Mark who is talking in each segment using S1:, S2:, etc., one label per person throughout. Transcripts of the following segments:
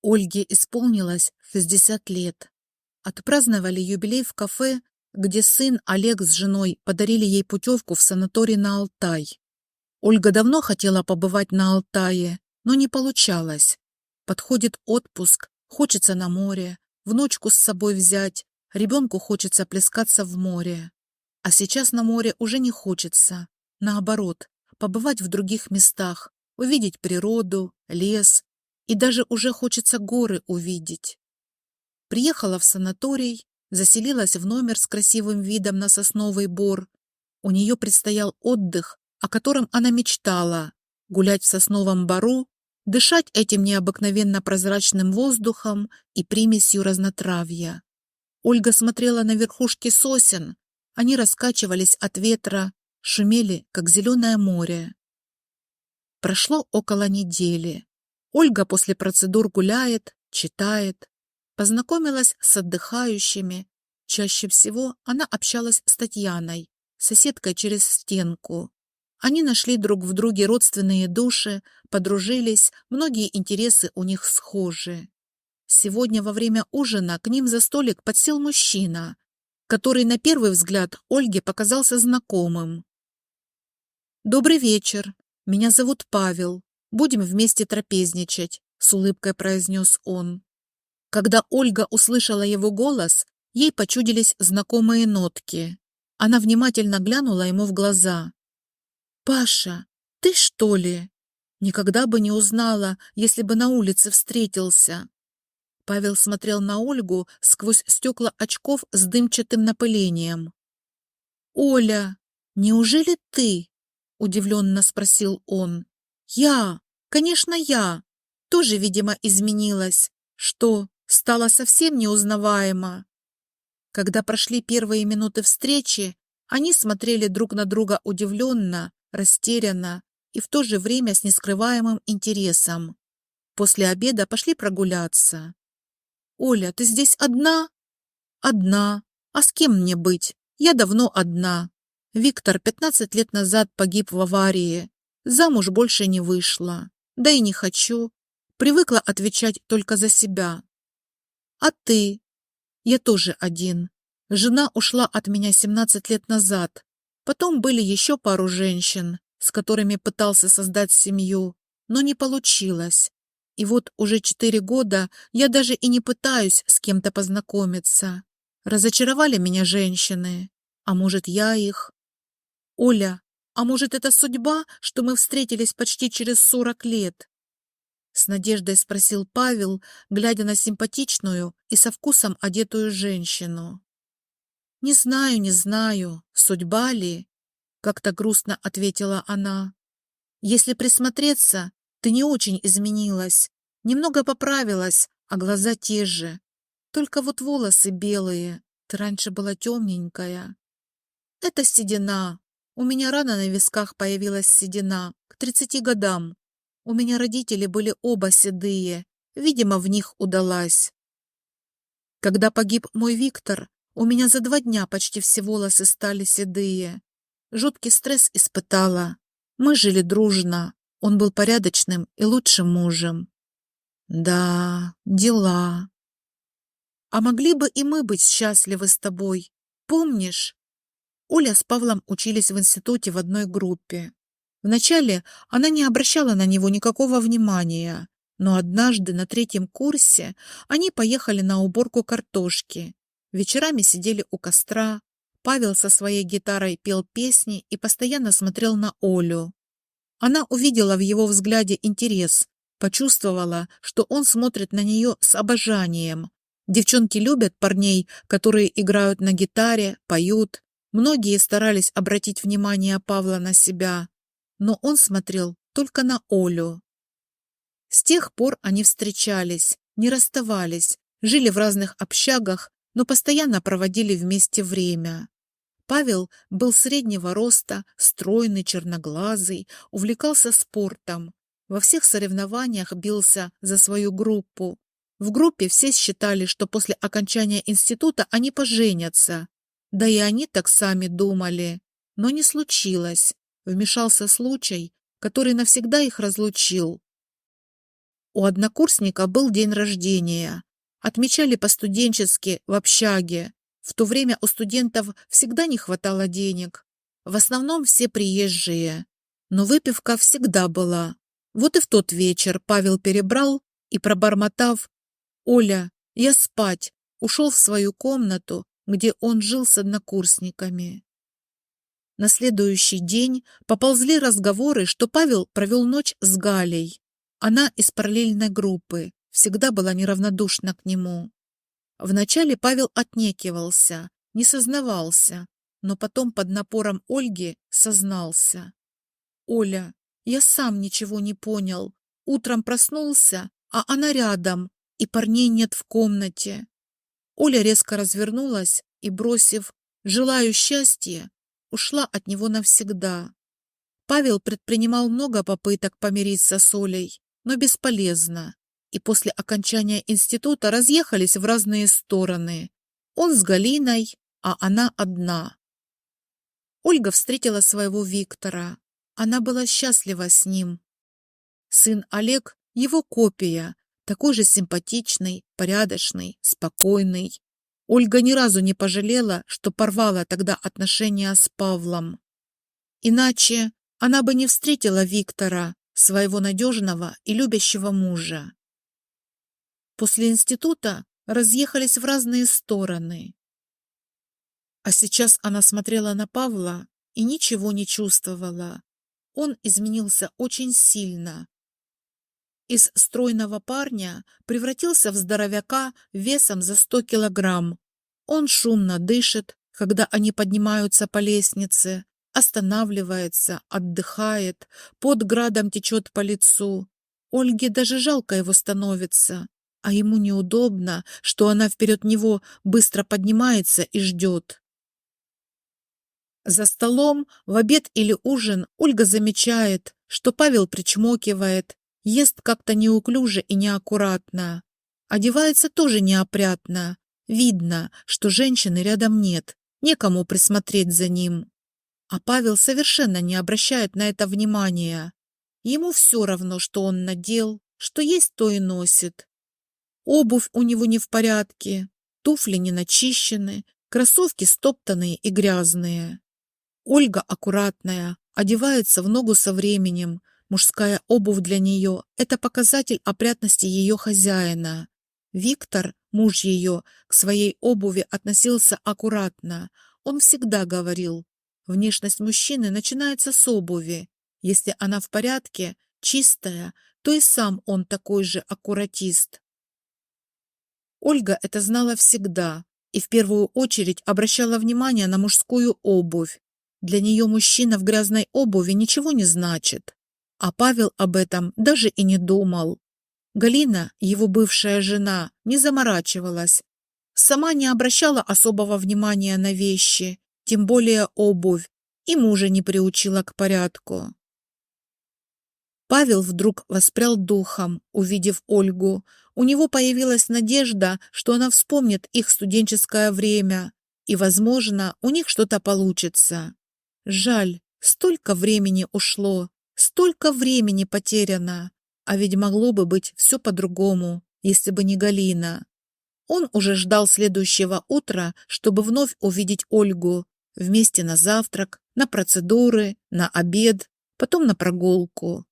S1: Ольге исполнилось 60 лет. Отпраздновали юбилей в кафе, где сын Олег с женой подарили ей путевку в санаторий на Алтай. Ольга давно хотела побывать на Алтае, но не получалось. Подходит отпуск, хочется на море, внучку с собой взять, ребенку хочется плескаться в море. А сейчас на море уже не хочется. Наоборот, побывать в других местах, увидеть природу, лес, и даже уже хочется горы увидеть. Приехала в санаторий, заселилась в номер с красивым видом на сосновый бор. У нее предстоял отдых, о котором она мечтала: гулять в сосновом бору, дышать этим необыкновенно прозрачным воздухом и примесью разнотравья. Ольга смотрела на верхушки сосен, они раскачивались от ветра, шумели, как зеленое море. Прошло около недели. Ольга после процедур гуляет, читает, познакомилась с отдыхающими. Чаще всего она общалась с Татьяной, соседкой через стенку. Они нашли друг в друге родственные души, подружились, многие интересы у них схожи. Сегодня во время ужина к ним за столик подсел мужчина, который на первый взгляд Ольге показался знакомым. «Добрый вечер. Меня зовут Павел. Будем вместе трапезничать», — с улыбкой произнес он. Когда Ольга услышала его голос, ей почудились знакомые нотки. Она внимательно глянула ему в глаза. «Паша, ты что ли? Никогда бы не узнала, если бы на улице встретился». Павел смотрел на Ольгу сквозь стекла очков с дымчатым напылением. «Оля, неужели ты?» — удивленно спросил он. «Я, конечно, я. Тоже, видимо, изменилась. Что, стала совсем неузнаваема?» Когда прошли первые минуты встречи, они смотрели друг на друга удивленно, растерянно и в то же время с нескрываемым интересом. После обеда пошли прогуляться. «Оля, ты здесь одна?» «Одна. А с кем мне быть? Я давно одна. Виктор 15 лет назад погиб в аварии. Замуж больше не вышла. Да и не хочу. Привыкла отвечать только за себя. А ты?» «Я тоже один. Жена ушла от меня 17 лет назад. Потом были еще пару женщин, с которыми пытался создать семью, но не получилось. И вот уже 4 года я даже и не пытаюсь с кем-то познакомиться. Разочаровали меня женщины. А может, я их? Оля, а может, это судьба, что мы встретились почти через 40 лет?» С надеждой спросил Павел, глядя на симпатичную и со вкусом одетую женщину. «Не знаю, не знаю, судьба ли?» — как-то грустно ответила она. «Если присмотреться, ты не очень изменилась, немного поправилась, а глаза те же. Только вот волосы белые, ты раньше была темненькая. Это седина. У меня рано на висках появилась седина, к 30 годам. У меня родители были оба седые, видимо, в них удалась. Когда погиб мой Виктор, у меня за 2 дня почти все волосы стали седые. Жуткий стресс испытала. Мы жили дружно. Он был порядочным и лучшим мужем. Да, дела. А могли бы и мы быть счастливы с тобой. Помнишь? Оля с Павлом учились в институте в одной группе. Вначале она не обращала на него никакого внимания, но однажды на 3-м курсе они поехали на уборку картошки. Вечерами сидели у костра. Павел со своей гитарой пел песни и постоянно смотрел на Олю. Она увидела в его взгляде интерес, почувствовала, что он смотрит на нее с обожанием. Девчонки любят парней, которые играют на гитаре, поют. Многие старались обратить внимание Павла на себя, но он смотрел только на Олю. С тех пор они встречались, не расставались, жили в разных общагах, но постоянно проводили вместе время. Павел был среднего роста, стройный, черноглазый, увлекался спортом. Во всех соревнованиях бился за свою группу. В группе все считали, что после окончания института они поженятся. Да и они так сами думали. Но не случилось. Вмешался случай, который навсегда их разлучил. У однокурсника был день рождения. Отмечали по-студенчески в общаге. В то время у студентов всегда не хватало денег. В основном все приезжие. Но выпивка всегда была. Вот и в тот вечер Павел перебрал и, пробормотав «Оля, я спать», ушел в свою комнату, где он жил с однокурсниками. На следующий день поползли разговоры, что Павел провел ночь с Галей. Она из параллельной группы, всегда была неравнодушна к нему. Вначале Павел отнекивался, не сознавался, но потом под напором Ольги сознался. «Оля, я сам ничего не понял. Утром проснулся, а она рядом, и парней нет в комнате». Оля резко развернулась и, бросив «желаю счастья», ушла от него навсегда. Павел предпринимал много попыток помириться с Олей, но бесполезно, и после окончания института разъехались в разные стороны. Он с Галиной, а она одна. Ольга встретила своего Виктора. Она была счастлива с ним. Сын Олег – его копия, такой же симпатичный, порядочный, спокойный. Ольга ни разу не пожалела, что порвала тогда отношения с Павлом. Иначе она бы не встретила Виктора, своего надежного и любящего мужа. После института разъехались в разные стороны. А сейчас она смотрела на Павла и ничего не чувствовала. Он изменился очень сильно. Из стройного парня превратился в здоровяка весом за 100 килограмм. Он шумно дышит, когда они поднимаются по лестнице, останавливается, отдыхает, пот градом течет по лицу. Ольге даже жалко его становится, а ему неудобно, что она вперед него быстро поднимается и ждет. За столом, в обед или ужин, Ольга замечает, что Павел причмокивает, ест как-то неуклюже и неаккуратно. Одевается тоже неопрятно. Видно, что женщины рядом нет, некому присмотреть за ним. А Павел совершенно не обращает на это внимания. Ему все равно, что он надел, что есть, то и носит. Обувь у него не в порядке, туфли не начищены, кроссовки стоптанные и грязные. Ольга аккуратная, одевается в ногу со временем. Мужская обувь для нее – это показатель опрятности ее хозяина. Виктор, муж ее, к своей обуви относился аккуратно. Он всегда говорил: внешность мужчины начинается с обуви. Если она в порядке, чистая, то и сам он такой же аккуратист. Ольга это знала всегда и в первую очередь обращала внимание на мужскую обувь. Для нее мужчина в грязной обуви ничего не значит. А Павел об этом даже и не думал. Галина, его бывшая жена, не заморачивалась. Сама не обращала особого внимания на вещи, тем более обувь, и мужа не приучила к порядку. Павел вдруг воспрял духом, увидев Ольгу. У него появилась надежда, что она вспомнит их студенческое время, и, возможно, у них что-то получится. Жаль, столько времени ушло, столько времени потеряно, а ведь могло бы быть все по-другому, если бы не Галина. Он уже ждал следующего утра, чтобы вновь увидеть Ольгу, вместе на завтрак, на процедуры, на обед, потом на прогулку.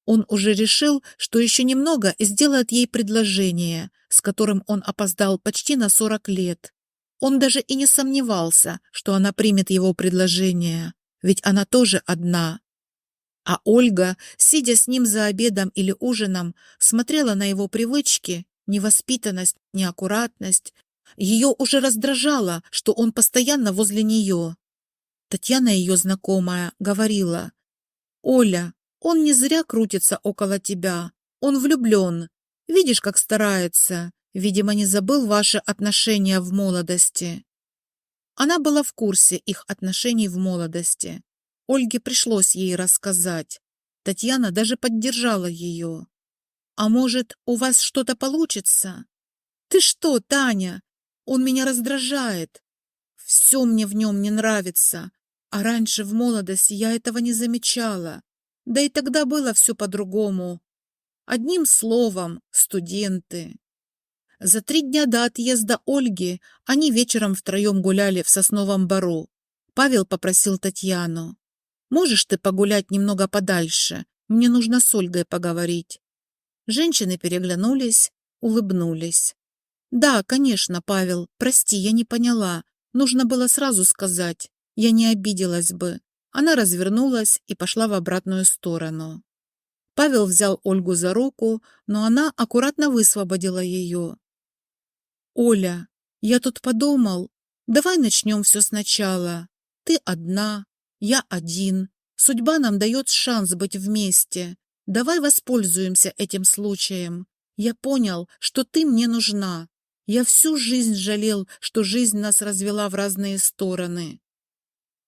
S1: Он уже решил, что еще немного и сделает ей предложение, с которым он опоздал почти на 40 лет. Он даже и не сомневался, что она примет его предложение, ведь она тоже одна. А Ольга, сидя с ним за обедом или ужином, смотрела на его привычки, невоспитанность, неаккуратность. Ее уже раздражало, что он постоянно возле нее. Татьяна, ее знакомая, говорила: «Оля, он не зря крутится около тебя. Он влюблен. Видишь, как старается. Видимо, не забыл ваши отношения в молодости». Она была в курсе их отношений в молодости. Ольге пришлось ей рассказать. Татьяна даже поддержала ее. «А может, у вас что-то получится?» «Ты что, Таня? Он меня раздражает. Все мне в нем не нравится. А раньше в молодости я этого не замечала. Да и тогда было все по-другому. Одним словом, студенты. За 3 дня до отъезда Ольги они вечером втроем гуляли в Сосновом Бору. Павел попросил Татьяну: «Можешь ты погулять немного подальше? Мне нужно с Ольгой поговорить». Женщины переглянулись, улыбнулись. «Да, конечно, Павел, прости, я не поняла. Нужно было сразу сказать. Я не обиделась бы». Она развернулась и пошла в обратную сторону. Павел взял Ольгу за руку, но она аккуратно высвободила ее. «Оля, я тут подумал, давай начнем все сначала. Ты одна, я один. Судьба нам дает шанс быть вместе. Давай воспользуемся этим случаем. Я понял, что ты мне нужна. Я всю жизнь жалел, что жизнь нас развела в разные стороны».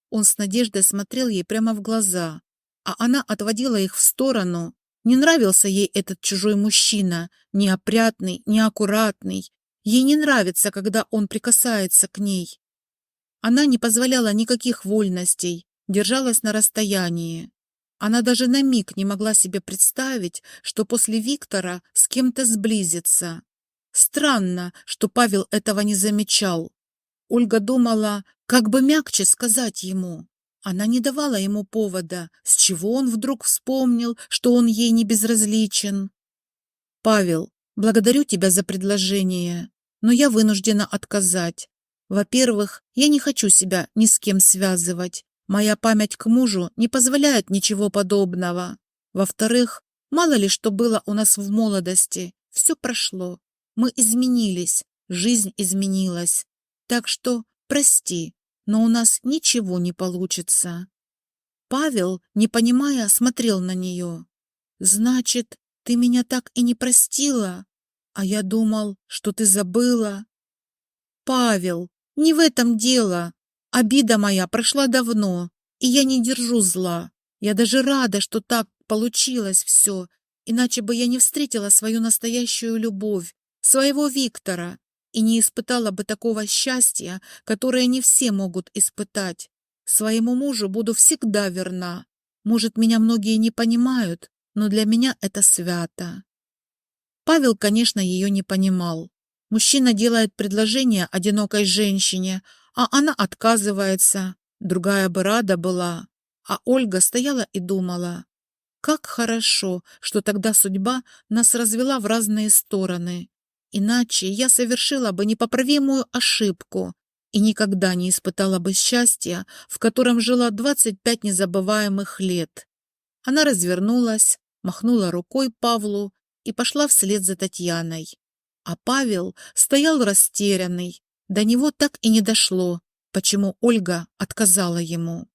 S1: Он с надеждой смотрел ей прямо в глаза, а она отводила их в сторону. Не нравился ей этот чужой мужчина, неопрятный, неаккуратный. Ей не нравится, когда он прикасается к ней. Она не позволяла никаких вольностей, держалась на расстоянии. Она даже на миг не могла себе представить, что после Виктора с кем-то сблизится. Странно, что Павел этого не замечал. Ольга думала, как бы мягче сказать ему. Она не давала ему повода, с чего он вдруг вспомнил, что он ей не безразличен. «Павел, благодарю тебя за предложение, но я вынуждена отказать. Во-первых, я не хочу себя ни с кем связывать. Моя память к мужу не позволяет ничего подобного. Во-вторых, мало ли что было у нас в молодости, все прошло. Мы изменились, жизнь изменилась. Так что прости, но у нас ничего не получится». Павел, не понимая, смотрел на нее. «Значит, ты меня так и не простила? А я думал, что ты забыла». «Павел, не в этом дело. Обида моя прошла давно, и я не держу зла. Я даже рада, что так получилось все, иначе бы я не встретила свою настоящую любовь, своего Виктора, и не испытала бы такого счастья, которое не все могут испытать. Своему мужу буду всегда верна. Может, меня многие не понимают, но для меня это свято». Павел, конечно, ее не понимал. Мужчина делает предложение одинокой женщине, а она отказывается. Другая бы рада была. А Ольга стояла и думала: как хорошо, что тогда судьба нас развела в разные стороны. Иначе я совершила бы непоправимую ошибку и никогда не испытала бы счастья, в котором жила 25 незабываемых лет. Она развернулась, махнула рукой Павлу и пошла вслед за Татьяной. А Павел стоял растерянный. До него так и не дошло, почему Ольга отказала ему.